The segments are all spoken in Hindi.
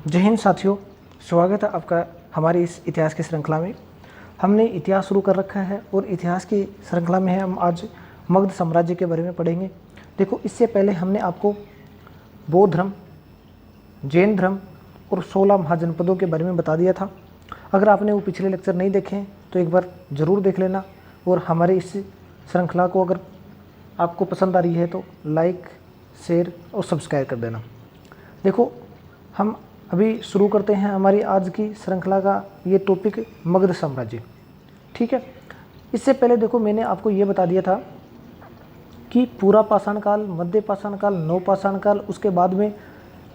जय हिंद साथियों, स्वागत है आपका हमारी इस इतिहास की श्रृंखला में। हमने इतिहास शुरू कर रखा है और इतिहास की श्रृंखला में हम आज मगध साम्राज्य के बारे में पढ़ेंगे। देखो, इससे पहले हमने आपको बौद्ध धर्म, जैन धर्म और 16 महाजनपदों के बारे में बता दिया था। अगर आपने वो पिछले लेक्चर नहीं देखे हैं तो एक बार ज़रूर देख लेना, और हमारे इस श्रृंखला को अगर आपको पसंद आ रही है तो लाइक, शेयर और सब्सक्राइब कर देना। देखो, हम अभी शुरू करते हैं हमारी आज की श्रृंखला का ये टॉपिक, मगध साम्राज्य। ठीक है, इससे पहले देखो मैंने आपको ये बता दिया था कि पूरा पाषाण काल, मध्य पाषाण काल, नवपाषाण काल, उसके बाद में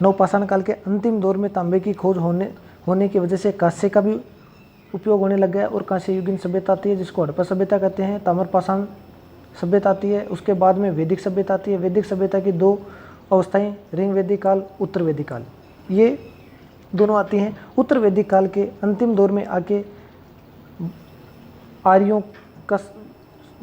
नवपाषाण काल के अंतिम दौर में तांबे की खोज होने की वजह से कांस्य का भी उपयोग होने लग गया और कांस्य युगीन सभ्यता आती है जिसको हड़प्पा सभ्यता कहते हैं। ताम्रपाषाण सभ्यता आती है, उसके बाद में वैदिक सभ्यता आती है। वैदिक सभ्यता की दो अवस्थाएं, ऋण वैदिक काल, उत्तर वैदिक काल, ये दोनों आती हैं। उत्तर वैदिक काल के अंतिम दौर में आके आर्यों का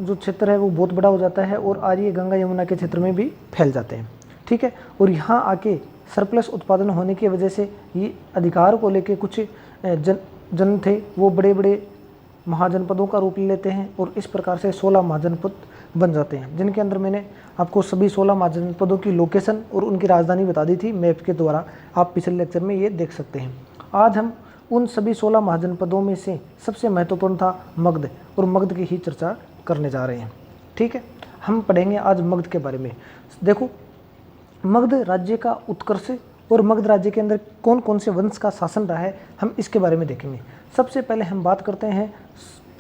जो क्षेत्र है वो बहुत बड़ा हो जाता है और आर्य गंगा यमुना के क्षेत्र में भी फैल जाते हैं। ठीक है, और यहाँ आके सरप्लस उत्पादन होने की वजह से ये अधिकार को लेके कुछ जन थे, वो बड़े बड़े महाजनपदों का रूप ले लेते हैं और इस प्रकार से 16 महाजनपद बन जाते हैं, जिनके अंदर मैंने आपको सभी 16 महाजनपदों की लोकेशन और उनकी राजधानी बता दी थी मैप के द्वारा। आप पिछले लेक्चर में ये देख सकते हैं। आज हम उन सभी 16 महाजनपदों में से सबसे महत्वपूर्ण था मगध, और मगध की ही चर्चा करने जा रहे हैं। ठीक है, हम पढ़ेंगे आज मगध के बारे में। देखो, मगध राज्य का उत्कर्ष और मगध राज्य के अंदर कौन कौन से वंश का शासन रहा है, हम इसके बारे में देखेंगे। सबसे पहले हम बात करते हैं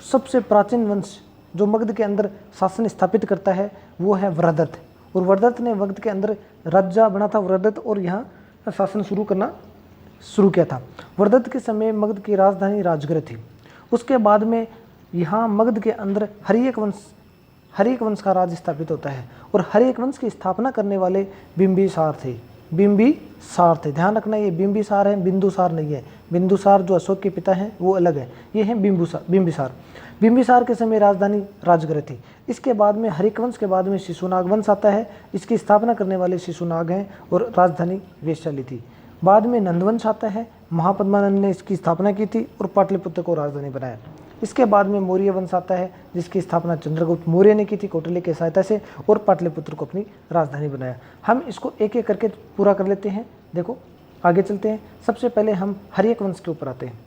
सबसे प्राचीन वंश जो मगध के अंदर शासन स्थापित करता है, वो है वृहदत्त। और वृहदत्त ने मगध के अंदर राज्य बना था वृहदत्त, और यहाँ शासन शुरू किया था। वृहदत्त के समय मगध की राजधानी राजगृह थी। उसके बाद में यहाँ मगध के अंदर हर्यक वंश का राज स्थापित होता है, और हर्यक वंश की स्थापना करने वाले बिंबिसार थे। ध्यान रखना, ये बिंबिसार है, बिंदुसार नहीं है। बिंदुसार जो अशोक के पिता हैं वो अलग है, ये हैं बिंबिसार के समय राजधानी राजगृह थी। इसके बाद में हर्यक वंश के बाद में शिशुनाग वंश आता है। इसकी स्थापना करने वाले शिशुनाग हैं और राजधानी वैशाली थी। बाद में नंदवंश आता है, महापद्मानंद ने इसकी स्थापना की थी और पाटलिपुत्र को राजधानी बनाया। इसके बाद में मौर्य वंश आता है, जिसकी स्थापना चंद्रगुप्त मौर्य ने की थी कौटिल्य की सहायता से, और पाटलिपुत्र को अपनी राजधानी बनाया। हम इसको एक एक करके पूरा कर लेते हैं। देखो, आगे चलते हैं। सबसे पहले हम हर्यक वंश के ऊपर आते हैं।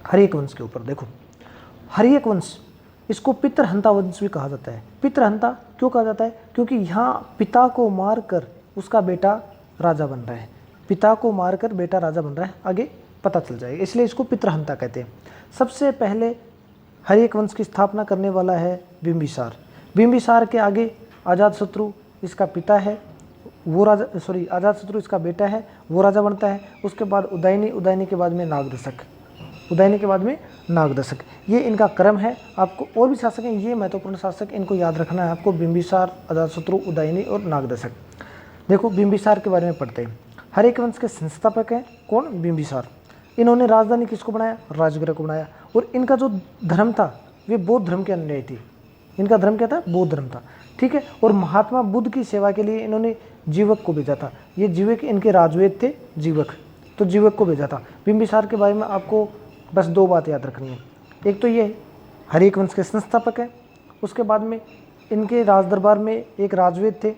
हर्यक वंश के ऊपर देखो, हर्यक वंश, इसको पितृहंता वंश भी कहा जाता है। पितृहंता क्यों कहा जाता है? क्योंकि यहाँ पिता को मारकर उसका बेटा राजा बन रहा है। पिता को मारकर बेटा राजा बन रहा है, आगे पता चल जाएगा, इसलिए इसको पितृहंता कहते हैं। सबसे पहले हर्यक वंश की स्थापना करने वाला है बिंबिसार। बिंबिसार के आगे अजातशत्रु इसका पिता है, वो राजा, अजातशत्रु इसका बेटा है, वो राजा बनता है। उसके बाद उदयनी के बाद में नागदशक, ये इनका क्रम है। आपको और भी शासक हैं, ये महत्वपूर्ण शासक, इनको याद रखना है आपको, बिंबिसार, अजातशत्रु, उदयनी और नागदशक। देखो, बिंबिसार के बारे में पढ़ते हैं। हर्यक वंश के संस्थापक हैं कौन? बिंबिसार। इन्होंने राजधानी किसको बनाया? राजगृह को बनाया। और इनका जो धर्म था वे बौद्ध धर्म के अनुयायी थी। इनका धर्म क्या था? बौद्ध धर्म था। ठीक है, और महात्मा बुद्ध की सेवा के लिए इन्होंने जीवक को भेजा था। ये जीवक इनके राजवेद थे, जीवक, तो जीवक को भेजा था। बिंबिसार के बारे में आपको बस 2 बात याद रखनी है। एक तो ये हर्यक वंश के संस्थापक है, उसके बाद में इनके राजदरबार में एक राजवेद थे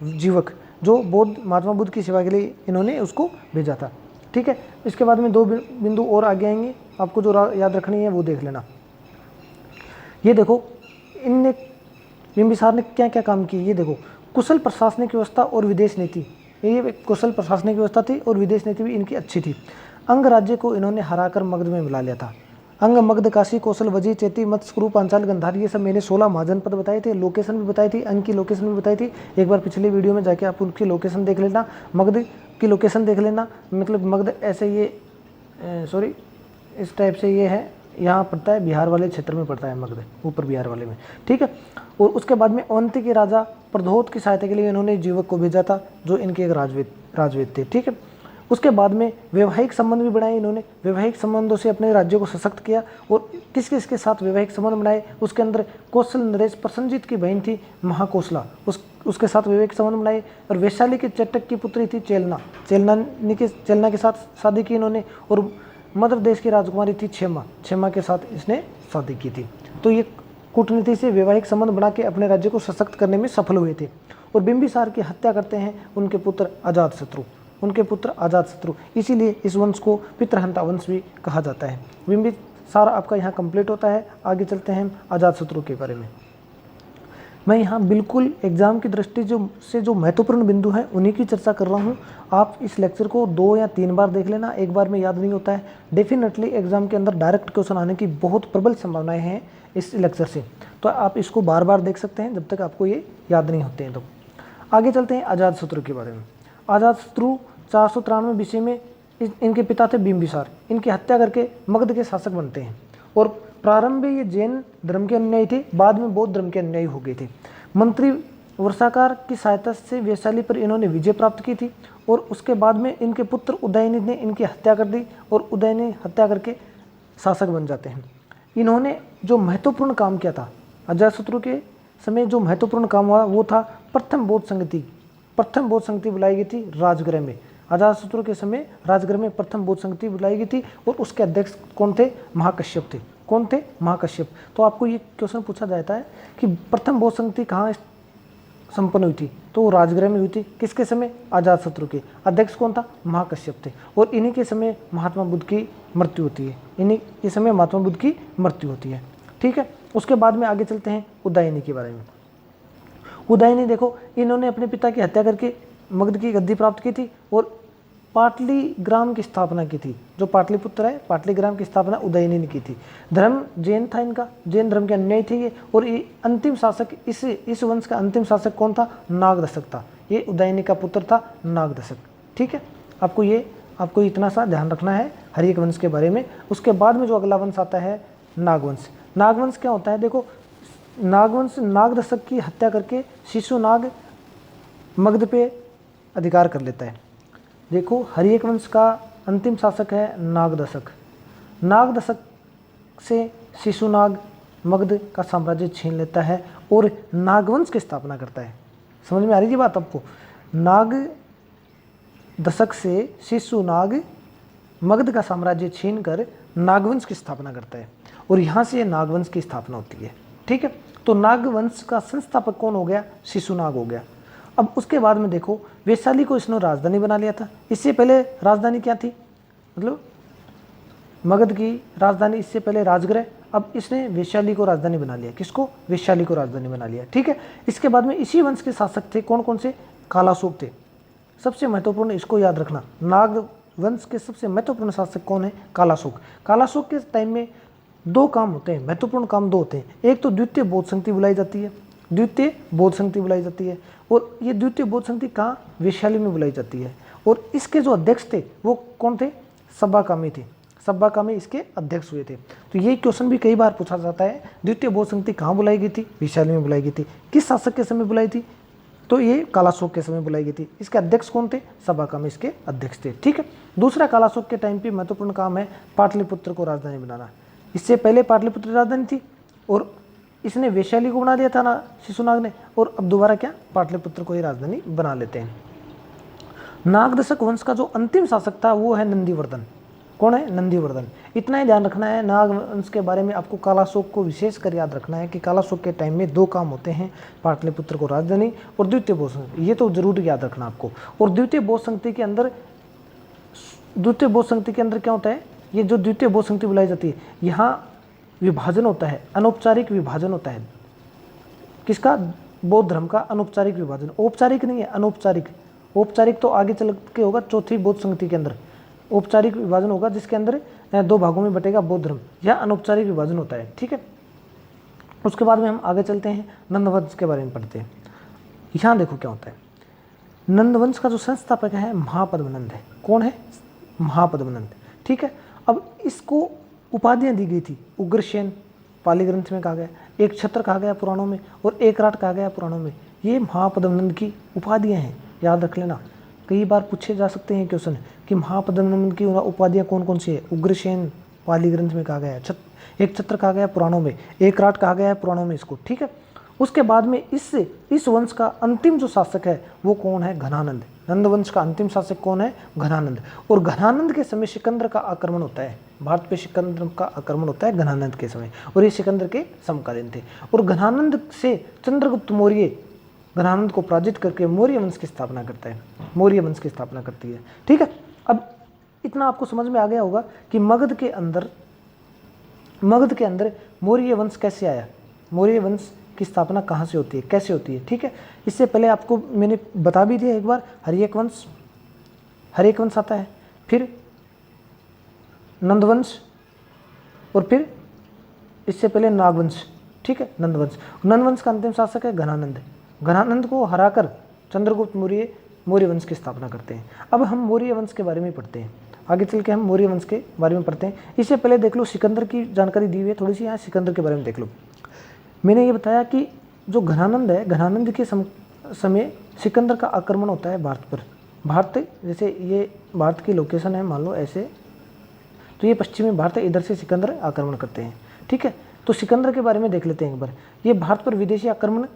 जीवक, जो महात्मा बुद्ध की सेवा के लिए इन्होंने उसको भेजा था। ठीक है, इसके बाद में 2 बिंदु और आगे आएंगे, आपको जो याद रखनी है वो देख लेना। ये देखो, बिंबिसार ने क्या क्या काम किए, ये देखो, कुशल प्रशासनिक व्यवस्था और विदेश नीति, ये कुशल प्रशासनिक व्यवस्था थी और विदेश नीति भी इनकी अच्छी थी। अंग राज्य को इन्होंने हराकर मगध में मिला लिया था। अंग, मगध, काशी, कौशल, वजी, चेती, मत्स्य, कुरु, पांचाल, गंधार, ये सब मैंने 16 महाजनपद बताए थे। लोकेशन भी बताई थी, अंग की लोकेशन भी बताई थी। एक बार पिछली वीडियो में जाके आप उनकी लोकेशन देख लेना, मगध की लोकेशन देख लेना। मतलब मगध ऐसे ये इस टाइप से ये है, यहाँ पड़ता है, बिहार वाले क्षेत्र में पड़ता है मगध, ऊपर बिहार वाले में। ठीक है, और उसके बाद में अवंती के राजा प्रद्योत की सहायता के लिए इन्होंने जीवक को भेजा था, जो इनके एक राजवेद थे। ठीक है, उसके बाद में वैवाहिक संबंध भी बढ़ाए इन्होंने, वैवाहिक संबंधों से अपने राज्य को सशक्त किया। और किस किस के साथ वैवाहिक संबंध बनाए, उसके अंदर कौशल नरेश प्रसन्नजीत की बहन थी महाकोशला, उसके साथ वैवाहिक संबंध बनाए। और वैशाली के चटक की पुत्री थी चेलना, चेलना के साथ शादी की इन्होंने। और मध्य प्रदेश की राजकुमारी थी क्षेमा के साथ इसने शादी की थी। तो ये कूटनीति से वैवाहिक संबंध बना के अपने राज्य को सशक्त करने में सफल हुए थे। और बिंबिसार की हत्या करते हैं उनके पुत्र अजातशत्रु, इसीलिए इस वंश को पितृहंता वंश भी कहा जाता है। बिंबिसार आपका यहाँ कंप्लीट होता है। आगे चलते हैं अजातशत्रु के बारे में। मैं यहाँ बिल्कुल एग्जाम की दृष्टि से जो महत्वपूर्ण बिंदु हैं उन्हीं की चर्चा कर रहा हूँ। आप इस लेक्चर को 2 या 3 बार देख लेना, एक बार में याद नहीं होता है। डेफिनेटली एग्जाम के अंदर डायरेक्ट क्वेश्चन आने की बहुत प्रबल संभावनाएं हैं इस लेक्चर से, तो आप इसको बार बार देख सकते हैं जब तक आपको ये याद नहीं होते हैं। तो आगे चलते हैं अजातशत्रु के बारे में। अजातशत्रु 493 बीसी में इनके पिता थे बिंबिसार, इनकी हत्या करके मगध के शासक बनते हैं। और प्रारंभ में ये जैन धर्म के अनुयायी थे, बाद में बौद्ध धर्म के अनुयायी हो गए थे। मंत्री वर्षाकार की सहायता से वैशाली पर इन्होंने विजय प्राप्त की थी। और उसके बाद में इनके पुत्र उदयनी ने इनकी हत्या कर दी और उदयनी हत्या करके शासक बन जाते हैं। इन्होंने जो महत्वपूर्ण काम किया था अजातशत्रु के समय, जो महत्वपूर्ण काम हुआ वो था प्रथम बौद्ध संगति बुलाई गई थी राजगृह में। अजातशत्रु के समय राजगृह में प्रथम बौद्ध संगति बुलाई गई थी और उसके अध्यक्ष कौन थे? महाकश्यप थे। कौन थे? महाकश्यप। तो आपको ये क्वेश्चन पूछा जाता है कि प्रथम बौद्ध संगति कहाँ संपन्न हुई थी? तो राजगृह में हुई थी। किसके समय? अजातशत्रु के। अध्यक्ष कौन था? महाकश्यप थे। और इन्हीं के समय महात्मा बुद्ध की मृत्यु होती है। इन्हीं के समय महात्मा बुद्ध की मृत्यु होती है। ठीक है, उसके बाद में आगे चलते हैं उदयनी के बारे में। उदयनी देखो, इन्होंने अपने पिता की हत्या करके मगध की गद्दी प्राप्त की थी और पाटलीग्राम की स्थापना की थी। जो पाटलिपुत्र है, पाटलीग्राम की स्थापना उदयनी ने की थी। धर्म जैन था इनका, जैन धर्म के अनुयायी थे ये। और ये अंतिम शासक, इस वंश का अंतिम शासक कौन था? नागदशक था। ये उदयनी का पुत्र था नागदशक। ठीक है, आपको इतना सा ध्यान रखना है हरियक वंश के बारे में। उसके बाद में जो अगला वंश आता है नागवंश। नागवंश क्या होता है? देखो, नागवंश नागदशक की हत्या करके शिशुनाग मगध पे अधिकार कर लेता है। देखो, हरियक वंश का अंतिम शासक है नागदशक। नागदशक से शिशुनाग मगध का साम्राज्य छीन लेता है और नागवंश की स्थापना करता है। समझ में आ रही है बात आपको? नागदशक से शिशुनाग मगध का साम्राज्य छीन कर नागवंश की स्थापना करता है और यहाँ से नागवंश की स्थापना होती है। ठीक है, तो नागवंश का संस्थापक कौन हो गया? शिशुनाग हो गया। अब उसके बाद में देखो, वैशाली को इसने राजधानी बना लिया था। इससे पहले राजधानी क्या थी? मतलब मगध की राजधानी इससे पहले राजगृह। अब इसने वैशाली को राजधानी बना लिया। किसको? वैशाली को राजधानी बना लिया। ठीक है, इसके बाद में इसी वंश के शासक थे कौन कौन से? कालाशोक थे। सबसे महत्वपूर्ण, इसको याद रखना, नागवंश के सबसे महत्वपूर्ण शासक कौन है? कालाशोक। कालाशोक के टाइम में 2 काम होते हैं, महत्वपूर्ण काम 2 होते हैं। एक तो द्वितीय बौद्ध संगति बुलाई जाती है, और ये द्वितीय बौद्ध संगति कहाँ? वैशाली में बुलाई जाती है। और इसके जो अध्यक्ष थे वो कौन थे? सब्बाकामी थे। सब्बाकामी इसके अध्यक्ष हुए थे। तो ये क्वेश्चन भी कई बार पूछा जाता है, द्वितीय बौद्ध संगति कहाँ बुलाई गई थी? वैशाली में बुलाई गई थी। किस शासक के समय बुलाई थी? तो ये कालाशोक के समय बुलाई गई थी। इसके अध्यक्ष कौन थे? सब्बाकामी इसके अध्यक्ष थे। ठीक है, दूसरा कालाशोक के टाइम पे महत्वपूर्ण काम है पाटलिपुत्र को राजधानी बनाना। इससे पहले पाटलिपुत्र राजधानी थी और इसने वैशाली को बना दिया था ना शिशुनाग ने, और अब दोबारा क्या? पाटलिपुत्र को ही राजधानी बना लेते हैं। नागदशक वंश का जो अंतिम शासक था वो है नंदीवर्धन। कौन है? नंदीवर्धन। इतना ही ध्यान रखना है नाग वंश के बारे में। आपको कालाशोक को विशेष कर याद रखना है कि कालाशोक के टाइम में 2 काम होते हैं, पाटलिपुत्र को राजधानी और द्वितीय बौद्ध संगति। ये तो जरूर याद रखना आपको। और द्वितीय बौद्ध संगति के अंदर क्या होता है? ये जो द्वितीय बौद्ध संगति बुलाई जाती है, यहाँ विभाजन होता है, अनौपचारिक विभाजन होता है। किसका? बौद्ध धर्म का अनौपचारिक विभाजन। औपचारिक नहीं है, अनौपचारिक। औपचारिक तो आगे चल के होगा, चौथी बौद्ध संगति के अंदर औपचारिक विभाजन होगा जिसके अंदर 2 भागों में बटेगा बौद्ध धर्म। यह अनौपचारिक विभाजन होता है। ठीक है, उसके बाद में हम आगे चलते हैं, नंदवंश के बारे में पढ़ते हैं। यहाँ देखो क्या होता है। नंदवंश का जो संस्थापक है महापद्मनंद है। कौन है? महापद्मनंद। ठीक है, अब इसको उपाधियाँ दी गई थी। उग्रसेन पाली ग्रंथ में कहा गया, एक छत्र कहा गया पुराणों में, और एक राट कहा गया पुराणों में। ये महापद्मनंद की उपाधियाँ हैं, याद रख लेना। कई बार पूछे जा सकते हैं क्वेश्चन कि महापद्मनाभन की उपाधियाँ कौन कौन सी है। उग्रसेन पाली ग्रंथ में कहा गया है, एक छत्र कहा गया है पुराणों में, एक राट कहा गया है पुराणों में इसको, ठीक है। उसके बाद में इस वंश का अंतिम जो शासक है वो कौन है, घनानंद। नंद वंश का अंतिम शासक कौन है, घनानंद। और घनानंद के समय सिकंदर का आक्रमण होता है, भारत पे सिकंदर का आक्रमण होता है घनानंद के समय, और ये सिकंदर के समकालीन थे। और घनानंद से चंद्रगुप्त मौर्य घनानंद को पराजित करके मौर्य वंश की स्थापना करता है, मौर्य वंश की स्थापना करती है, ठीक है। अब इतना आपको समझ में आ गया होगा कि मगध के अंदर मौर्य वंश कैसे आया, मौर्य वंश की स्थापना कहाँ से होती है, कैसे होती है, ठीक है। इससे पहले आपको मैंने बता भी दिया एक बार, हर्यक वंश आता है, फिर नंदवंश, और फिर इससे पहले नागवंश, ठीक है, नंदवंश का अंतिम शासक है घनानंद। घनानंद को हराकर चंद्रगुप्त मौर्य मौर्य वंश की स्थापना करते हैं। अब हम मौर्य वंश के बारे में पढ़ते हैं, आगे चल के हम मौर्य वंश के बारे में पढ़ते हैं। इससे पहले देख लो सिकंदर की जानकारी दी हुई है थोड़ी सी, यहाँ सिकंदर के बारे में देख लो। मैंने ये बताया कि जो घनानंद है, घनानंद के समय सिकंदर का आक्रमण होता है भारत पर। भारत जैसे ये भारत की लोकेशन है मान लो ऐसे, तो ये पश्चिमी भारत है, इधर से सिकंदर आक्रमण करते हैं, ठीक है। तो सिकंदर के बारे में देख लेते हैं एक बार। ये भारत पर विदेशी आक्रमण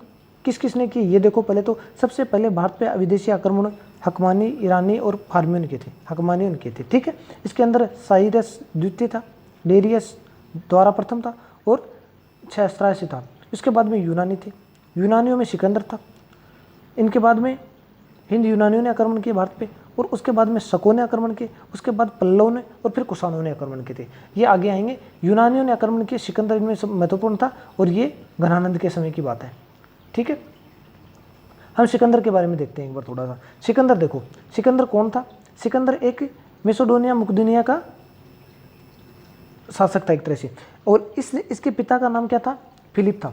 किस किस ने की, ये देखो। पहले तो सबसे पहले भारत पे विदेशी आक्रमण हकमानी, ईरानी और फार्मियन के थे, हकमानी उनके थे, ठीक है। इसके अंदर साइरस द्वितीय था, डेरियस द्वारा प्रथम था, और सहस्त्रायसी था। इसके बाद में यूनानी थे, यूनानियों में सिकंदर था। इनके बाद में हिंद यूनानियों ने आक्रमण किए भारत पे, और उसके बाद में शकों ने आक्रमण किए, उसके बाद पल्लवों ने, और फिर कुषाणों ने आक्रमण किए थे। ये आगे आएंगे। यूनानियों ने आक्रमण किए, सिकंदर इनमें सब महत्वपूर्ण था, और ये घनानंद के समय की बात है, ठीक है। हम सिकंदर के बारे में देखते हैं एक बार थोड़ा सा। सिकंदर देखो, सिकंदर कौन था। सिकंदर एक मेसोडोनिया मुकदुनिया का शासक था एक तरह से, और इसके पिता का नाम क्या था, फिलिप था।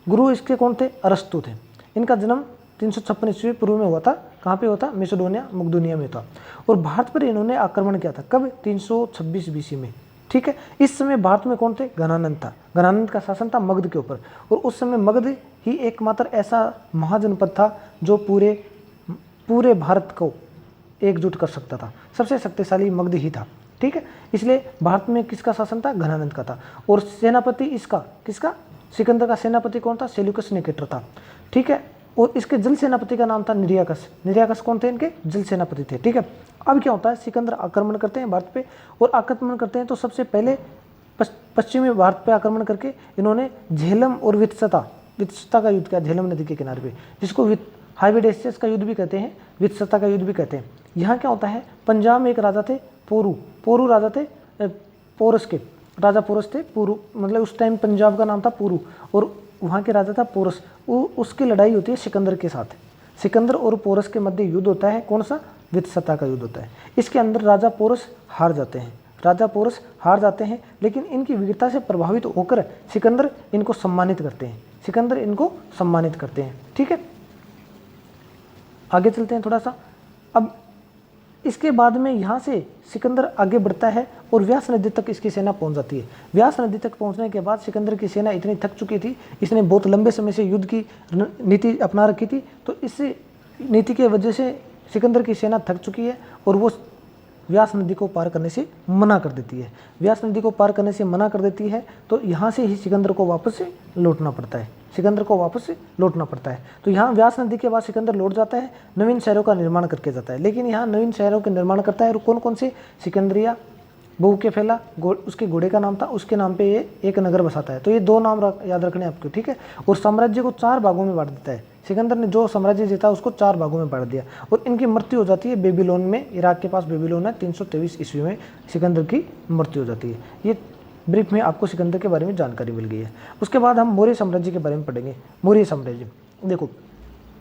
गुरु इसके कौन थे, अरस्तु थे। इनका जन्म 356 ईस्वी पूर्व में हुआ था। कहाँ पे हुआ था, मेसोडोनिया मुकदुनिया में था। और भारत पर इन्होंने आक्रमण किया था, कब, 326 बीसी में, ठीक है। इस समय भारत में कौन थे, घनानंद था। घनानंद का शासन था मगध के ऊपर, और उस समय मगध ही एकमात्र ऐसा महाजनपद था जो पूरे भारत को एकजुट कर सकता था। सबसे शक्तिशाली मगध ही था, ठीक है। इसलिए भारत में किसका शासन था, घनानंद का था। और सेनापति किसका, सिकंदर का सेनापति कौन था, सेल्यूकस निकेटर था, ठीक है। और इसके जल सेनापति का नाम था निरियाकस। निरियाकस कौन थे, इनके जल सेनापति थे, ठीक है। अब क्या होता है, सिकंदर आक्रमण करते हैं भारत पे, और आक्रमण करते हैं तो सबसे पहले पश्चिमी भारत पे आक्रमण करके इन्होंने झेलम और वित्सता का युद्ध किया, झेलम नदी के किनारे पे, जिसको हाइवेडेसियस का युद्ध भी कहते हैं, वित्सता का युद्ध भी कहते हैं। यहाँ क्या होता है, पंजाब में एक राजा थे पोरू राजा थे, पोरस के राजा पोरस थे। पुरु मतलब उस टाइम पंजाब का नाम था पुरु, और वहाँ के राजा था पोरस। उसकी लड़ाई होती है सिकंदर के साथ। सिकंदर और पोरस के मध्य युद्ध होता है, कौन सा, वित्सता का युद्ध होता है। इसके अंदर राजा पोरस हार जाते हैं, लेकिन इनकी वीरता से प्रभावित होकर सिकंदर इनको सम्मानित करते हैं, ठीक है। आगे चलते हैं थोड़ा सा। अब इसके बाद में यहाँ से सिकंदर आगे बढ़ता है और व्यास नदी तक इसकी सेना पहुँच जाती है। व्यास नदी तक पहुँचने के बाद सिकंदर की सेना इतनी थक चुकी थी, इसने बहुत लंबे समय से युद्ध की नीति अपना रखी थी, तो इस नीति के वजह से सिकंदर की सेना थक चुकी है और वो व्यास नदी को पार करने से मना कर देती है। व्यास नदी को पार करने से मना कर देती है, तो यहाँ से ही सिकंदर को वापस लौटना पड़ता है। तो यहाँ व्यास नदी के बाद सिकंदर लौट जाता है, नवीन शहरों का निर्माण करके जाता है। लेकिन यहाँ नवीन शहरों के निर्माण करता है, और कौन कौन से, सिकंदरिया, बहु के फैला, उसके घोड़े का नाम था, उसके नाम पे ये एक नगर बसाता है। तो ये दो नाम याद रखने आपको, ठीक है। और साम्राज्य को 4 भागों में बांट देता है। सिकंदर ने जो साम्राज्य जीता उसको 4 भागों में बांट दिया, और इनकी मृत्यु हो जाती है बेबीलोन में। इराक के पास बेबीलोन है, 323 ईस्वी में सिकंदर की मृत्यु हो जाती है। ये ब्रीफ में आपको सिकंदर के बारे में जानकारी मिल गई है। उसके बाद हम मौर्य साम्राज्य के बारे में पढ़ेंगे। मौर्य साम्राज्य, देखो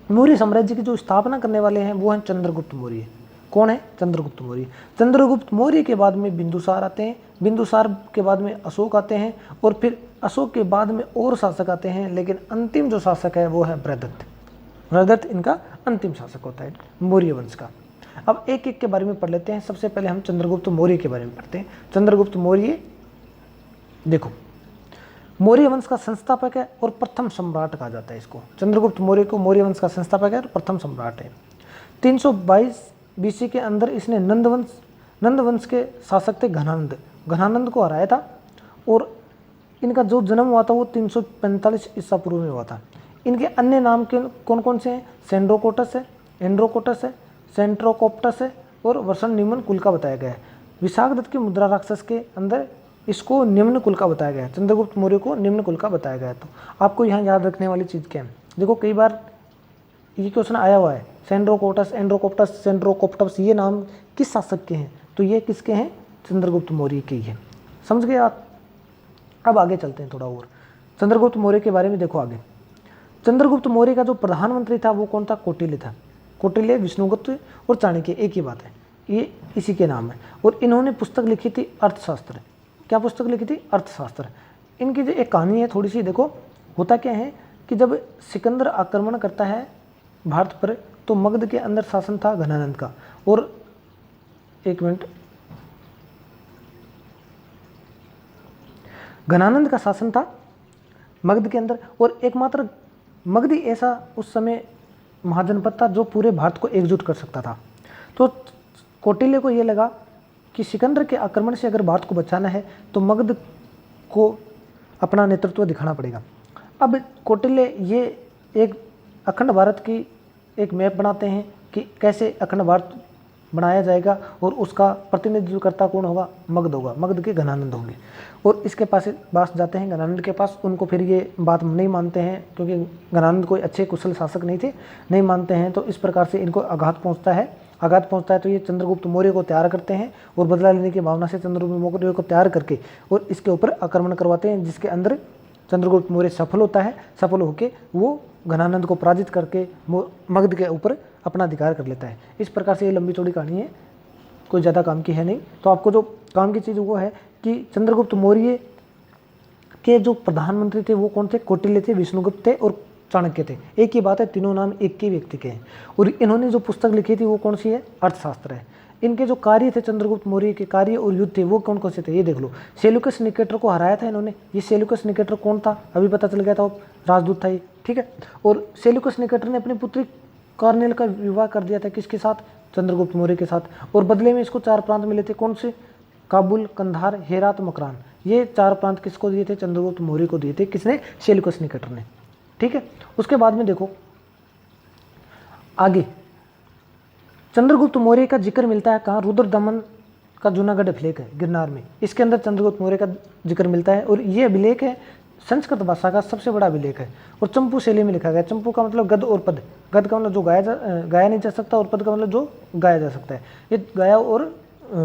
मौर्य साम्राज्य की जो स्थापना करने वाले हैं वो हैं चंद्रगुप्त मौर्य। कौन है, चंद्रगुप्त मौर्य। चंद्रगुप्त मौर्य के बाद में बिंदुसार आते हैं, बिंदुसार के बाद में अशोक आते हैं, और फिर अशोक के बाद में और शासक आते हैं, लेकिन अंतिम जो शासक है वो है बृहदत्त। बृहदत्त इनका अंतिम शासक होता है मौर्य वंश का। अब एक एक के बारे में पढ़ लेते हैं। सबसे पहले हम चंद्रगुप्त मौर्य के बारे में पढ़ते हैं। चंद्रगुप्त मौर्य, देखो मौर्य वंश का संस्थापक है और प्रथम सम्राट कहा जाता है इसको। चंद्रगुप्त मौर्य को मौर्य वंश का संस्थापक है और प्रथम सम्राट है। 322 BC के अंदर इसने नंद वंश के शासक थे घनानंद को हराया था और इनका जो जन्म हुआ था वो 345 ईसा पूर्व में हुआ था। इनके अन्य नाम के कौन कौन से हैं? सेंड्रोकोटस है, एंड्रोकोटस है, सेंट्रोकोप्टस है और वर्षण निम्न कुल का बताया गया है। विशाखदत्त की मुद्रा राक्षस के अंदर इसको निम्न कुल का बताया गया है, चंद्रगुप्त मौर्य को निम्न कुल का बताया गया है। तो आपको यहाँ याद रखने वाली चीज़ क्या है? देखो कई बार ये क्वेश्चन आया हुआ है, सेंड्रोकोटस, एंड्रोकोप्टस, सेंट्रोकोप्टस ये नाम किस शासक के हैं? तो ये किसके हैं? चंद्रगुप्त मौर्य के ही है। समझ गए आप? अब आगे चलते हैं थोड़ा और चंद्रगुप्त मौर्य के बारे में। देखो आगे, चंद्रगुप्त मौर्य का जो प्रधानमंत्री था वो कौन था? कौटिल्य था। कौटिल्य, विष्णुगुप्त और चाणक्य एक ही बात है, ये इसी के नाम है। और इन्होंने पुस्तक लिखी थी अर्थशास्त्र। क्या पुस्तक लिखी थी? अर्थशास्त्र। इनकी जो एक कहानी है थोड़ी सी, देखो होता क्या है कि जब सिकंदर आक्रमण करता है भारत पर तो मगध के अंदर शासन था घनानंद का। और एक मिनट, घनानंद का शासन था मगध के अंदर और एकमात्र मगध ही ऐसा उस समय महाजनपद था जो पूरे भारत को एकजुट कर सकता था। तो कौटिल्य को ये लगा कि सिकंदर के आक्रमण से अगर भारत को बचाना है तो मगध को अपना नेतृत्व दिखाना पड़ेगा। अब कौटिल्य ये एक अखंड भारत की एक मैप बनाते हैं कि कैसे अखंड भारत बनाया जाएगा और उसका प्रतिनिधित्व करता कौन होगा? मगध होगा, मगध के घनानंद होंगे। और इसके पास जाते हैं घनानंद के पास। उनको फिर ये बात नहीं मानते हैं क्योंकि घनानंद कोई अच्छे कुशल शासक नहीं थे, नहीं मानते हैं। तो इस प्रकार से इनको आघात पहुंचता है। तो ये चंद्रगुप्त मौर्य को तैयार करते हैं और बदला लेने की भावना से चंद्रगुप्त मौर्य को तैयार करके और इसके ऊपर आक्रमण करवाते हैं, जिसके अंदर चंद्रगुप्त मौर्य सफल होता है। सफल होकर वो घनानंद को पराजित करके मगध के ऊपर अपना अधिकार कर लेता है। इस प्रकार से ये लंबी चौड़ी कहानी है, कोई ज़्यादा काम की है नहीं। तो आपको जो काम की चीज़ वो है कि चंद्रगुप्त मौर्य के जो प्रधानमंत्री थे वो कौन थे? कौटिल्य थे, विष्णुगुप्त थे और चाणक्य थे। एक ही बात है, तीनों नाम एक ही व्यक्ति के हैं। और इन्होंने जो पुस्तक लिखी थी वो कौन सी है? अर्थशास्त्र है। इनके जो कार्य थे चंद्रगुप्त मौर्य के कार्य और युद्ध थे वो कौन कौन से थे? ये देख लो। सेल्यूकस निकेटर को हराया था इन्होंने। ये सेल्यूकस निकेटर कौन था? अभी पता चल गया था, राजदूत था ये, ठीक है। और सेल्यूकस निकेटर ने अपनी पुत्री कार्नेल का विवाह कर दिया था, किसके साथ? चंद्रगुप्त मौर्य के साथ। और बदले में इसको 4 प्रांत मिले थे, कौन से? काबुल, कंधार, हेरात, मकरान। ये 4 प्रांत किसको दिए थे? चंद्रगुप्त मौर्य को दिए थे। किसने? सेल्यूकस निकेटर ने, ठीक है। उसके बाद में देखो आगे चंद्रगुप्त मौर्य का जिक्र मिलता है कहाँ? रुद्रदमन का जूनागढ़ अभिलेख है गिरनार में, इसके अंदर चंद्रगुप्त मौर्य का जिक्र मिलता है। और ये अभिलेख है संस्कृत भाषा का सबसे बड़ा अभिलेख है और चंपू शैली में लिखा गया। चंपू का मतलब गद और पद। गद का मतलब जो गाया नहीं जा सकता और पद का मतलब जो गाया जा सकता है। ये गाया और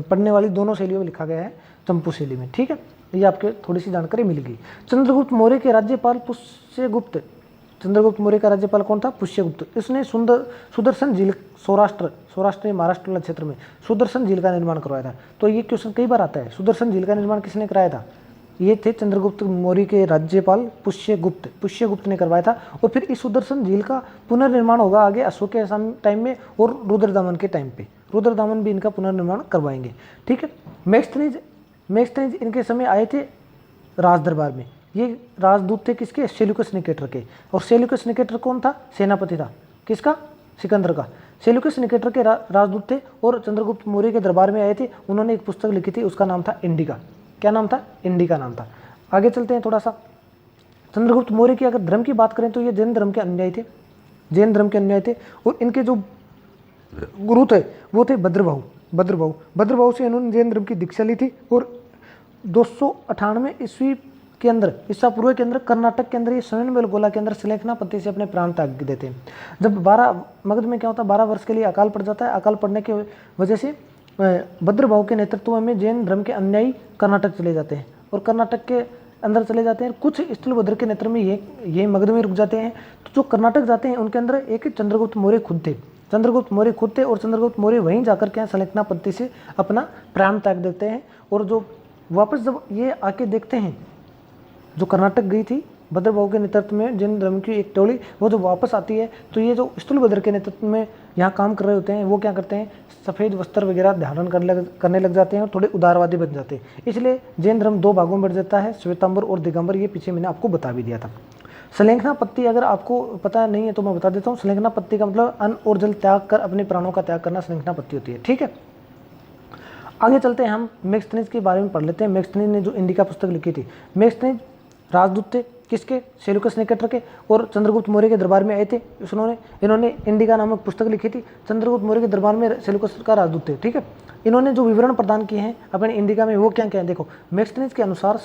पढ़ने वाली दोनों शैलियों में लिखा गया है, चंपू शैली में, ठीक है। ये आपके थोड़ी सी जानकारी मिल गई। चंद्रगुप्त मौर्य के राज्यपाल पुष्यगुप्त। चंद्रगुप्त मौर्य का राज्यपाल कौन था? पुष्यगुप्त। इसने सुदर्शन झील, सौराष्ट्र महाराष्ट्र क्षेत्र में सुदर्शन झील का निर्माण करवाया था। तो ये क्वेश्चन कई बार आता है, सुदर्शन झील का निर्माण किसने कराया था? ये थे चंद्रगुप्त मौर्य के राज्यपाल पुष्यगुप्त ने करवाया था। और फिर इस सुदर्शन झील का पुनर्निर्माण होगा आगे अशोक के टाइम में और रुद्रदमन के टाइम पे। रुद्रदमन भी इनका पुनर्निर्माण करवाएंगे, ठीक है। मैक्सथनीज इनके समय आए थे राज दरबार में। ये राजदूत थे किसके? सेल्यूकस निकेटर के। और सेल्यूकस निकेटर कौन था? सेनापति था, किसका? सिकंदर का। सेल्यूकस निकेटर के राजदूत थे और चंद्रगुप्त मौर्य के दरबार में आए थे। उन्होंने एक पुस्तक लिखी थी, उसका नाम था इंडिका। क्या नाम था? इंडिका नाम था। आगे चलते हैं थोड़ा सा। चंद्रगुप्त मौर्य की अगर धर्म की बात करें तो ये जैन धर्म के अनुयायी थे। और इनके जो गुरु थे वो थे भद्रबाहु से इन्होंने जैन धर्म की दीक्षा ली थी। और 298 ईस्वी के अंदर, ईसा पूर्व के अंदर कर्नाटक के अंदर ये श्रवणबेलगोला के अंदर सलेखनापति से अपने प्राण त्याग देते हैं। जब मगध में क्या होता है, 12 वर्ष के लिए अकाल पड़ जाता है। अकाल पड़ने की वजह से भद्रबाहु के नेतृत्व में जैन धर्म के अनुयायी कर्नाटक चले जाते हैं और कर्नाटक के अंदर चले जाते हैं। कुछ स्थलभद्र के नेतृत्व में ये मगध में रुक जाते हैं। तो जो कर्नाटक जाते हैं उनके अंदर एक चंद्रगुप्त मौर्य खुद थे। और चंद्रगुप्त मौर्य वहीं जाकर के सलेखनापति से अपना प्राण त्याग देते हैं। और जो वापस जब ये आके देखते हैं, जो कर्नाटक गई थी भद्रबाहु के नेतृत्व में जैन धर्म की एक टोली, वो जो वापस आती है तो ये जो स्थूलभद्र के नेतृत्व में यहाँ काम कर रहे होते हैं वो क्या करते हैं? सफ़ेद वस्त्र वगैरह धारण करने लग जाते हैं और थोड़े उदारवादी बन जाते हैं। इसलिए जैन धर्म 2 भागों में बढ़ जाता है, श्वेतांबर और दिगंबर। ये पीछे मैंने आपको बता भी दिया था। संलेखना पत्ति अगर आपको पता नहीं है तो मैं बता देता हूँ। संलेखना पत्ति का मतलब अन्न और जल त्याग कर अपने प्राणों का त्याग करना संलेखना पत्ति होती है। ठीक है, आगे चलते हैं, हम मैक्सथनीज के बारे में पढ़ लेते हैं। मैक्सथनीज ने जो इंडिका पुस्तक लिखी थी, मैक्सथनीज राजदूत थे किसके, सेल्यूकस निकेटर के, और चंद्रगुप्त मौर्य के दरबार में आए थे। इन्होंने इंडिका नामक पुस्तक लिखी थी। चंद्रगुप्त मौर्य के दरबार में सेल्यूकस का राजदूत थे। ठीक है, इन्होंने जो विवरण प्रदान किए हैं अपने इंडिका में वो क्या क्या है, देखो। मैक्सथनीज के अनुसार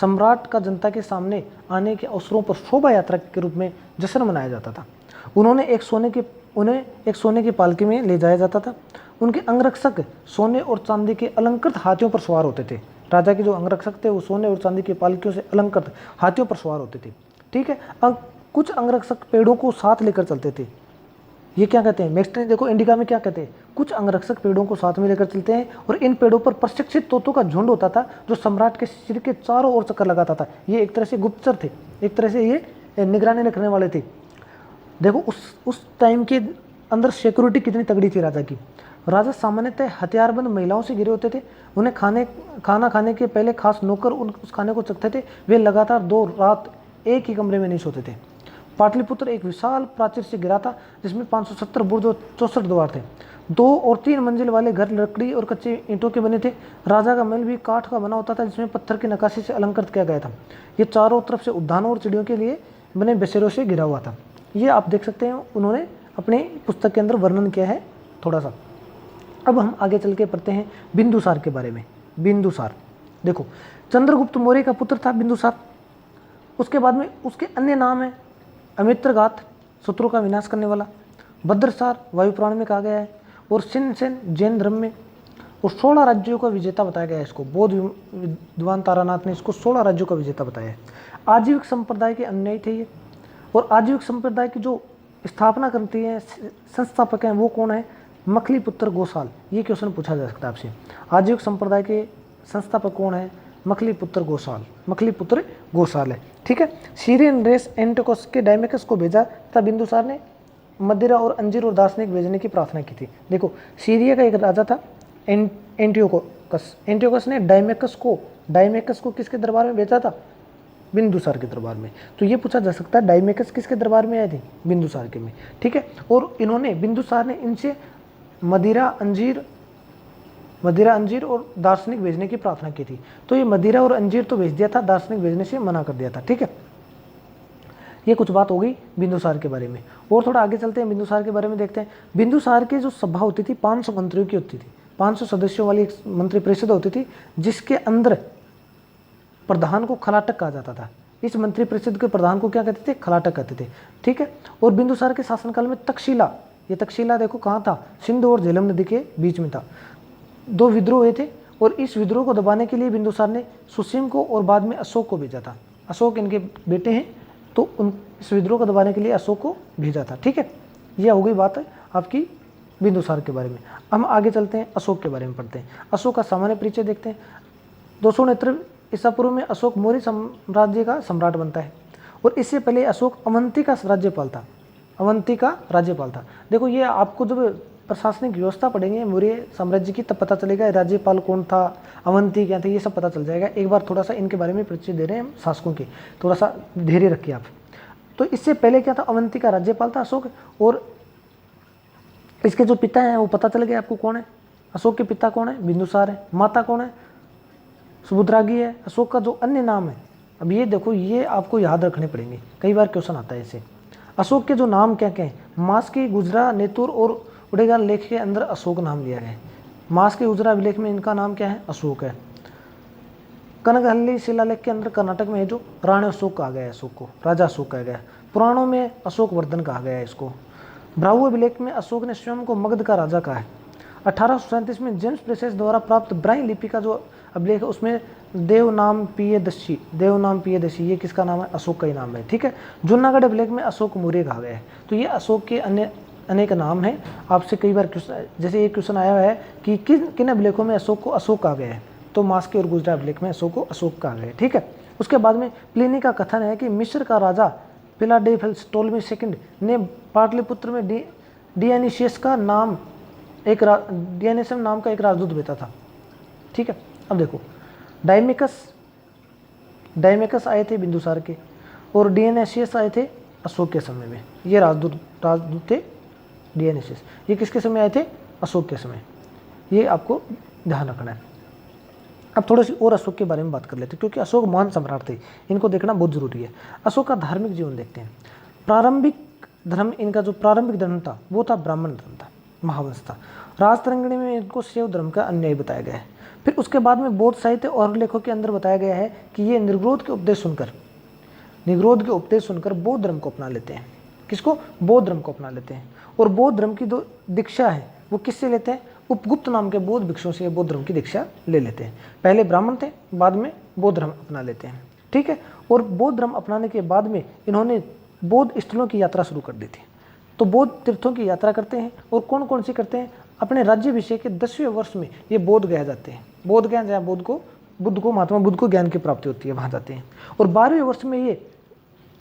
सम्राट का जनता के सामने आने के अवसरों पर शोभा यात्रा के रूप में जश्न मनाया जाता था। उन्हें एक सोने की पालकी में ले जाया जाता था। उनके अंगरक्षक सोने और चांदी के अलंकृत हाथियों पर सवार होते थे। राजा के जो अंगरक्षक थे वो सोने और चांदी की पालकियों से अलंकृत हाथियों पर सवार होते थे। ठीक है, कुछ अंगरक्षक पेड़ों को साथ लेकर चलते थे। ये क्या कहते हैं, मैक्सथनीज देखो इंडिका में क्या कहते हैं, कुछ अंगरक्षक पेड़ों को साथ में लेकर चलते हैं और इन पेड़ों पर प्रशिक्षित तोतों का झुंड होता था जो सम्राट के सिर के चारों ओर चक्कर लगाता था। ये एक तरह से गुप्तचर थे, एक तरह से ये निगरानी रखने वाले थे। देखो उस टाइम के अंदर सिक्योरिटी कितनी तगड़ी थी राजा की। राजा सामान्यतः हथियारबंद महिलाओं से घिरे होते थे। उन्हें खाना खाने के पहले खास नौकर उस खाने को चखते थे। वे लगातार 2 रात एक ही कमरे में नहीं सोते थे। पाटलिपुत्र एक विशाल प्राचीर से घिरा था जिसमें 570 बुर्ज और 64 द्वार थे। 2 और 3 मंजिल वाले घर लकड़ी और कच्चे ईंटों के बने थे। राजा का महल भी काठ का बना होता था जिसमें पत्थर की नक्काशी से अलंकृत किया गया था। ये चारों तरफ से उद्यानों और चिड़ियों के लिए बने बसेरों से घिरा हुआ था। ये आप देख सकते हैं, उन्होंने अपने पुस्तक के अंदर वर्णन किया है थोड़ा सा। अब हम आगे चल के पढ़ते हैं बिंदुसार के बारे में। बिंदुसार देखो, चंद्रगुप्त मौर्य का पुत्र था बिंदुसार। उसके बाद में उसके अन्य नाम है अमित्रघात, शत्रु का विनाश करने वाला, भद्रसार वायुपुराण में कहा गया है, और शिनसेन जैन धर्म में, और 16 राज्यों का विजेता बताया गया है इसको। बौद्ध विद्वान तारानाथ ने इसको 16 राज्यों का विजेता बताया है। आजीविक संप्रदाय के अनुयायी थे ये, और आजीविक संप्रदाय की जो स्थापना करती है, संस्थापक हैं, वो कौन है, मखलीपुत्र गोसाल। ये क्वेश्चन पूछा जा सकता है आपसे। आजीविक संप्रदाय के संस्थापक कौन है, मखलीपुत्र गोसाल। मखलीपुत्र गोसाल है। ठीक है, सीरियन रेस एंटियोकस के डायमेकस को भेजा था। बिंदुसार ने मदिरा और अंजीर और दार्शनिक भेजने की प्रार्थना की थी। देखो, सीरिया का एक राजा था एंटियोकस। एंटियोकस ने डायमेकस को किसके दरबार में भेजा था, बिंदुसार के दरबार में। तो ये पूछा जा सकता है डायमेकस किसके दरबार में आए थे, बिंदुसार के में। ठीक है, और बिंदुसार ने इनसे मदिरा अंजीर और दार्शनिक भेजने की प्रार्थना की थी। तो ये मदिरा और अंजीर तो भेज दिया था, दार्शनिक भेजने से मना कर दिया था। ठीक है, ये कुछ बात हो गई बिंदुसार के बारे में। और थोड़ा आगे चलते हैं, बिंदुसार के बारे में देखते हैं। बिंदुसार की जो सभा होती थी 500 मंत्रियों की होती थी। 500 सदस्यों वाली एक मंत्री परिषद होती थी जिसके अंदर प्रधान को खलाटक कहा जाता था। इस मंत्री परिषद के प्रधान को क्या कहते थे, खलाटक कहते थे। ठीक है, और बिंदुसार के शासनकाल में तक्षशिला, ये तक्षशिला देखो कहाँ था, सिंधु और झेलम नदी के बीच में था। 2 विद्रोह हुए थे और इस विद्रोह को दबाने के लिए बिंदुसार ने सुसीम को और बाद में अशोक को भेजा था। अशोक इनके बेटे हैं, तो इस विद्रोह को दबाने के लिए अशोक को भेजा था। ठीक है, यह हो गई बात है आपकी बिंदुसार के बारे में। हम आगे चलते हैं, अशोक के बारे में पढ़ते हैं। अशोक का सामान्य परिचय देखते हैं। 269 ईसा पूर्व में अशोक मौर्य साम्राज्य का सम्राट बनता है, और इससे पहले अशोक अवंती का राज्यपाल था। देखो, ये आपको जब प्रशासनिक व्यवस्था पढ़ेंगे मौर्य साम्राज्य की तब पता चलेगा राज्यपाल कौन था, अवंती क्या थे, ये सब पता चल जाएगा। एक बार थोड़ा सा इनके बारे में परिचय दे रहे हैं हम शासकों के, थोड़ा सा धैर्य रखिए आप। तो इससे पहले क्या था, अवंती का राज्यपाल था अशोक, और इसके जो पिता हैं वो पता चल गया आपको कौन है। अशोक के पिता कौन है, बिंदुसार है। माता कौन है, सुभद्रागी है। अशोक का जो अन्य नाम है, अब ये देखो, ये आपको याद रखने पड़ेंगे, कई बार क्वेश्चन आता है इसे। अशोक के जो नाम क्या क्या हैं, मास्की, गुजरा, नेतुर और उड़ेगा लेख के अंदर अशोक नाम लिया गया है। मास्की गुजरा अभिलेख में इनका नाम क्या है, अशोक है। कनकहल्ली शिलालेख के अंदर कर्नाटक में है जो राणे अशोक कहा गया है, अशोक को राजा अशोक कहा गया है। पुराणों में अशोक वर्धन कहा गया है इसको। ब्राह्मण अभिलेख में अशोक ने स्वयं को मगध का राजा कहा है। 1837 में जेम्स प्रेसेस द्वारा प्राप्त ब्राह्मी लिपि का जो अभिलेख है उसमें देवनाम पियदशी, ये किसका नाम है, अशोक का ही नाम है। ठीक है, जूनागढ़ अभिलेख में अशोक मौर्य कहा गया है। तो ये अशोक के अन्य अनेक नाम हैं। आपसे कई बार जैसे एक क्वेश्चन आया है कि किन अभिलेखों में अशोक को अशोक कहा गया है, तो मास्की और गुजरा अभिलेख में अशोक को अशोक कहा गया है। ठीक है, उसके बाद में प्लिनी का कथन है कि मिस्र का राजा फिलाडेल्फस टोलमी सेकंड ने पाटलिपुत्र में डियोनिसियस नाम का एक राजदूत भेजा था। ठीक है, अब देखो, डायमेकस आए थे बिंदुसार के, और डीएनएशियस आए थे अशोक के समय में। ये राजदूत थे डीएनएशियस। ये किसके समय आए थे? अशोक के समय। ये आपको ध्यान रखना है। अब थोड़ी सी और अशोक के बारे में बात कर लेते हैं, क्योंकि अशोक महान सम्राट थे, इनको देखना बहुत जरूरी है। अशोक का धार्मिक जीवन देखते हैं। प्रारंभिक धर्म, इनका जो प्रारंभिक धर्म था वो था ब्राह्मण धर्म था, महावंश था। राजतरंगिणी में इनको शैव धर्म का अन्याय बताया गया है। फिर उसके बाद में बौद्ध साहित्य और लेखों के अंदर बताया गया है कि ये निग्रोध के उपदेश सुनकर बौद्ध धर्म को अपना लेते हैं। किसको? बौद्ध धर्म को अपना लेते हैं। और बौद्ध धर्म की जो दीक्षा है वो किससे लेते हैं? उपगुप्त नाम के बौद्ध भिक्षुओं से बौद्ध धर्म की दीक्षा ले लेते हैं। पहले ब्राह्मण थे, बाद में बौद्ध धर्म अपना लेते हैं। ठीक है। और बौद्ध धर्म अपनाने के बाद में इन्होंने बौद्ध स्थलों की यात्रा शुरू कर दी थी। तो बौद्ध तीर्थों की यात्रा करते हैं। और कौन कौन सी करते हैं? अपने राज्याभिषेक के 10वें वर्ष में ये बोध गया जाते हैं। बोध गया, जहाँ महात्मा बुद्ध को ज्ञान की प्राप्ति होती है, वहाँ जाते हैं। और 12वें वर्ष में ये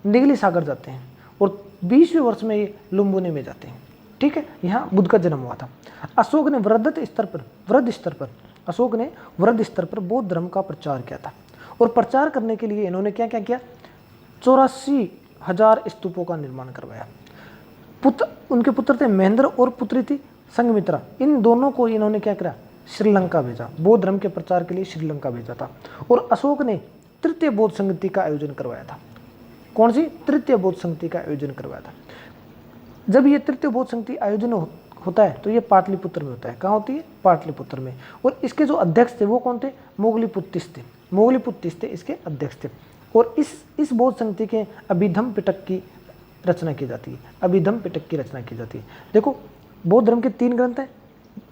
निगली सागर जाते हैं। और 20वें वर्ष में ये लुम्बिनी में जाते हैं। ठीक है। यहाँ बुद्ध का जन्म हुआ था। अशोक ने वृद्ध स्तर पर बौद्ध धर्म का प्रचार किया था। और प्रचार करने के लिए इन्होंने क्या क्या किया? 84,000 स्तूपों का निर्माण करवाया। उनके पुत्र थे महेंद्र और पुत्री थी संघमित्रा। इन दोनों को इन्होंने क्या करा? श्रीलंका भेजा। बौद्ध धर्म के प्रचार के लिए श्रीलंका भेजा था। और अशोक ने तृतीय बौद्ध संगति का आयोजन करवाया था। कौन सी? तृतीय बौद्ध संगति का आयोजन करवाया था। जब ये तृतीय बौद्ध संगति आयोजन होता है तो ये पाटलिपुत्र में होता है। कहाँ होती है? पाटलिपुत्र में। और इसके जो अध्यक्ष थे वो कौन थे? मोगलीपुत्तिस थे इसके अध्यक्ष थे। और इस बौद्ध संगति के अभिधम पिटक की रचना की जाती है। देखो, बौद्ध धर्म के 3 ग्रंथ हैं,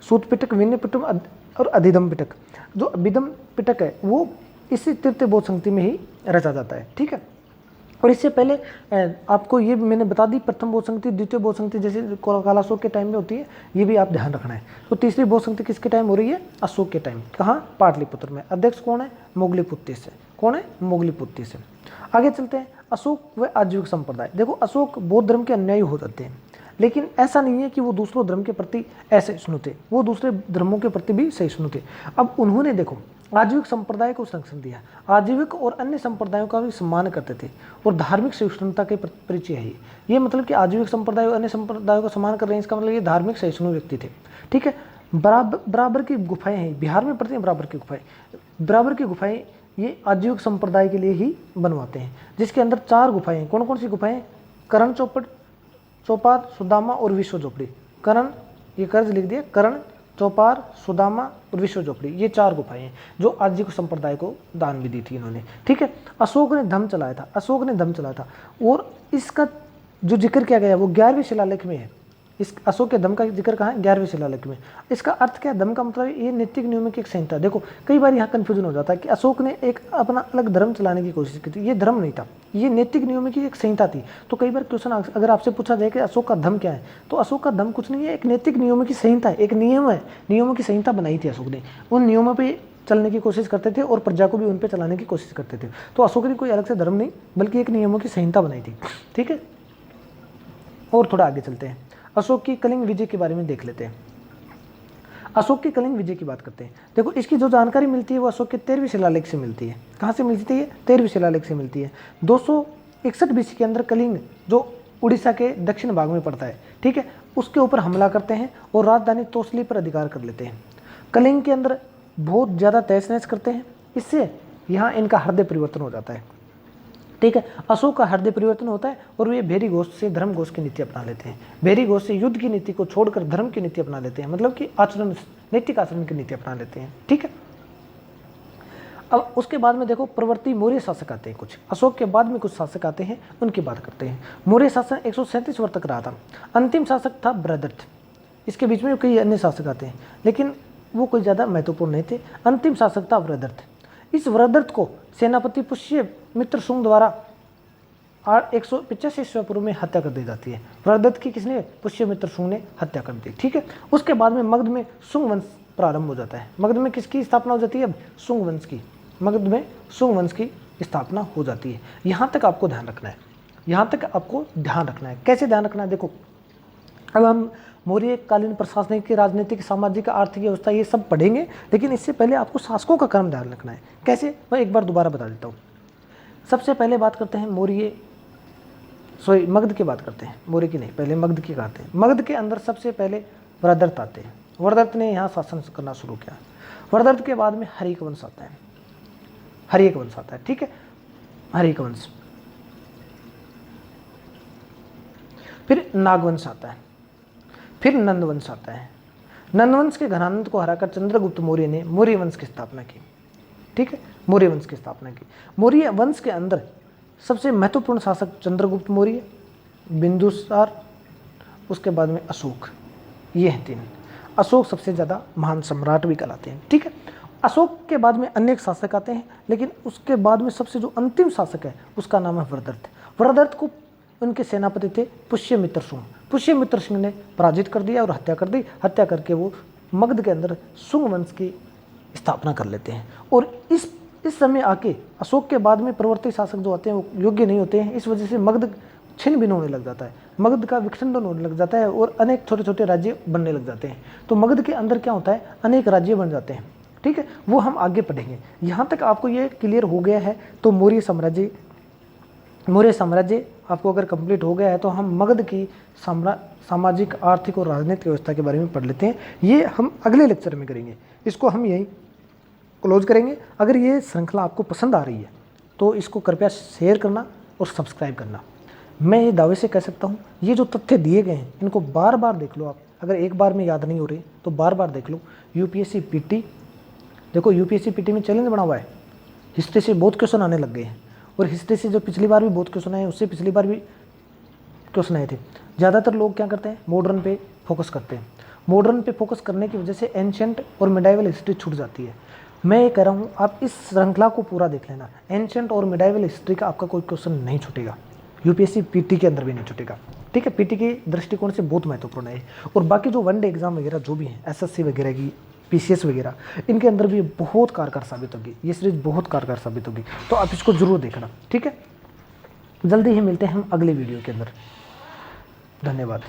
सूत पिटक, विनय पिटक और अधिधम पिटक। जो अभिधम पिटक है वो इसी तृतीय बौद्ध संगति में ही रचा जाता है। ठीक है। और इससे पहले आपको ये मैंने बता दी, प्रथम बौद्ध संगति, द्वितीय बौद्ध संगति जैसे कालाशोक के टाइम में होती है, ये भी आप ध्यान रखना है। तो तीसरी बौद्ध संगति किसके टाइम हो रही है? अशोक के टाइम। कहाँ? पाटलिपुत्र में। अध्यक्ष कौन है? मोगलीपुत्तिस है। कौन है? मोगलीपुत्तिस है। आगे चलते हैं। अशोक व आजीविक संप्रदाय। देखो, अशोक बौद्ध धर्म के अनुयायी हो जाते हैं, लेकिन ऐसा नहीं है कि वो दूसरों धर्म के प्रति ऐसे सुनते, वो दूसरे धर्मों के प्रति भी सही सुनते। अब उन्होंने देखो आजीविक संप्रदाय को संरक्षण दिया। आजीविक और अन्य संप्रदायों का भी सम्मान करते थे और धार्मिक सहिष्णुता के परिचय है ये मतलब कि आजीविक संप्रदाय और अन्य संप्रदायों का सम्मान कर रहे हैं, इसका मतलब ये धार्मिक सहिष्णु व्यक्ति थे। ठीक है। बराबर की गुफाएं हैं बिहार में पड़ती हैं। बराबर की गुफाएं ये आजीविक संप्रदाय के लिए ही बनवाते हैं, जिसके अंदर 4 गुफाएं हैं। कौन कौन सी गुफाएं? करण, चौपार, सुदामा और विश्व झोपड़ी। करण, ये कर्ज लिख दिया, करण, चौपार, सुदामा और विश्व झोपड़ी, ये 4 गुफाएं हैं जो आजीविक संप्रदाय को दान भी दी थी इन्होंने। ठीक है। अशोक ने धम्म चलाया था और इसका जो जिक्र किया गया वो 11वें शिलालेख में है। इस अशोक के धम्म का जिक्र कहाँ है? 11वें शिलालेख में। इसका अर्थ क्या है? धम्म का मतलब ये नैतिक नियमों की एक संहिता। देखो, कई बार यहाँ कन्फ्यूजन हो जाता है कि अशोक ने एक अपना अलग धर्म चलाने की कोशिश की थी। ये धर्म नहीं था, ये नैतिक नियमों की एक संहिता थी। तो कई बार क्वेश्चन अगर आपसे पूछा जाए कि अशोक का धर्म क्या है, तो अशोक का धर्म कुछ नहीं है, एक नैतिक नियमों की संहिता है, एक नियम है। नियमों की संहिता बनाई थी अशोक ने, उन नियमों पर चलने की कोशिश करते थे और प्रजा को भी उन पर चलाने की कोशिश करते थे। तो अशोक ने कोई अलग से धर्म नहीं, बल्कि एक नियमों की संहिता बनाई थी। ठीक है। और थोड़ा आगे चलते हैं, अशोक की कलिंग विजय के बारे में देख लेते हैं। अशोक की कलिंग विजय की बात करते हैं। देखो, इसकी जो जानकारी मिलती है वो अशोक के 13वें शिलालेख से मिलती है। कहाँ से मिलती है? 13वें शिलालेख से मिलती है। 261 BC के अंदर कलिंग, जो उड़ीसा के दक्षिण भाग में पड़ता है, ठीक है, उसके ऊपर हमला करते हैं और राजधानी तोसली पर अधिकार कर लेते हैं। कलिंग के अंदर बहुत ज़्यादा तहस नहस करते हैं। इससे यहाँ इनका हृदय परिवर्तन हो जाता है। ठीक है। अशोक का हृदय परिवर्तन होता है और वे भेरी घोष से धर्म घोष की नीति अपना लेते हैं। भेरी घोष से युद्ध की नीति को छोड़कर धर्म की नीति अपना लेते हैं, मतलब कि आचरण, नैतिक आचरण की नीति अपना लेते हैं। ठीक है। अब उसके बाद में देखो, प्रवर्ती मौर्य शासक आते हैं कुछ। अशोक के बाद में कुछ शासक आते हैं, उनकी बात करते हैं। मौर्य शासन 137 वर्ष तक रहा था। अंतिम शासक था बृहदर्थ। इसके बीच में कई अन्य शासक आते हैं, लेकिन वो कोई ज़्यादा महत्वपूर्ण नहीं थे। अंतिम शासक था बृहदर्थ। इस वृहदर्थ को सेनापति पुष्यमित्र शुंग द्वारा 185 ईस्वी पूर्व में हत्या कर दी जाती है। वृहदर्थ की किसने? पुष्यमित्र शुंग ने हत्या कर दी। ठीक है। उसके बाद में मगध में शुंग वंश प्रारंभ हो जाता है। मगध में किसकी स्थापना हो जाती है? अब शुंग वंश की। मगध में शुंग वंश की स्थापना हो जाती है। यहाँ तक आपको ध्यान रखना है। कैसे ध्यान रखना है? देखो, अब हम मौर्य कालीन प्रशासनिक, राजनीतिक, सामाजिक, आर्थिक व्यवस्था ये सब पढ़ेंगे, लेकिन इससे पहले आपको शासकों का क्रम ध्यान रखना है। कैसे? मैं एक बार दोबारा बता देता हूँ। सबसे पहले बात करते हैं मौर्य सॉरी मगध की बात करते हैं, मौर्य की नहीं, पहले मगध की कहते हैं। मगध के अंदर सबसे पहले वरदत्त आते हैं। वरदत्त ने यहाँ शासन करना शुरू किया। वरदत्त के बाद में हर्यक वंश आता है, हर्यक वंश आता है, ठीक है, हर्यक वंश। फिर नागवंश आता है, फिर नंदवंश आता है। नंदवंश के घराने को हराकर चंद्रगुप्त मौर्य ने मौर्य वंश की स्थापना की, ठीक है, मौर्य वंश की स्थापना की। मौर्य वंश के अंदर सबसे महत्वपूर्ण शासक चंद्रगुप्त मौर्य, बिंदुसार, उसके बाद में अशोक, ये हैं तीन। अशोक सबसे ज़्यादा महान सम्राट भी कहलाते हैं, ठीक है। अशोक के बाद में अनेक शासक आते हैं, लेकिन उसके बाद में सबसे जो अंतिम शासक है उसका नाम है वरदत्त। वरदत्त को उनके सेनापति थे पुष्यमित्र शुंग। पुष्यमित्र सिंह ने पराजित कर दिया और हत्या कर दी। हत्या करके वो मगध के अंदर शुंग वंश की स्थापना कर लेते हैं। और इस समय आके अशोक के बाद में प्रवर्ती शासक जो आते हैं वो योग्य नहीं होते हैं। इस वजह से मगध छिन्न भिन्न होने लग जाता है, मगध का विखंडन होने लग जाता है और अनेक छोटे छोटे राज्य बनने लग जाते हैं। तो मगध के अंदर क्या होता है, अनेक राज्य बन जाते हैं, ठीक है, वो हम आगे पढ़ेंगे। यहाँ तक आपको ये क्लियर हो गया है तो मौर्य साम्राज्य आपको अगर कंप्लीट हो गया है तो हम मगध की सामाजिक, आर्थिक और राजनीतिक व्यवस्था के बारे में पढ़ लेते हैं। ये हम अगले लेक्चर में करेंगे, इसको हम यहीं क्लोज करेंगे। अगर ये श्रृंखला आपको पसंद आ रही है तो इसको कृपया शेयर करना और सब्सक्राइब करना। मैं ये दावे से कह सकता हूँ, ये जो तथ्य दिए गए हैं इनको बार बार देख लो आप। अगर एक बार में याद नहीं हो रही तो बार बार देख लो। यूपीएससी पीटी, देखो यूपीएससी पीटी में चैलेंज बना हुआ है, हिस्ट्री से बहुत क्वेश्चन आने लग गए हैं। और हिस्ट्री से जो पिछली बार भी बहुत क्वेश्चन आए, उससे पिछली बार भी क्वेश्चन आए थे। ज़्यादातर लोग क्या करते हैं, मॉडर्न पे फोकस करते हैं। मॉडर्न पे फोकस करने की वजह से एंशिएंट और मिडाइवल हिस्ट्री छूट जाती है। मैं ये कह रहा हूँ आप इस श्रृंखला को पूरा देख लेना। एंशिएंट और मिडाइवल हिस्ट्री का आपका कोई क्वेश्चन नहीं छूटेगा, यूपीएससी पीटी के अंदर भी नहीं छूटेगा, ठीक है। पीटी के दृष्टिकोण से बहुत महत्वपूर्ण है। और बाकी जो वनडे एग्जाम वगैरह जो भी हैं, एसएससी वगैरह की, पीसीएस वगैरह, इनके अंदर भी बहुत कारगर साबित होगी, ये सीरीज बहुत कारगर साबित होगी। तो आप इसको जरूर देखना, ठीक है। जल्दी ही मिलते हैं हम अगले वीडियो के अंदर। धन्यवाद।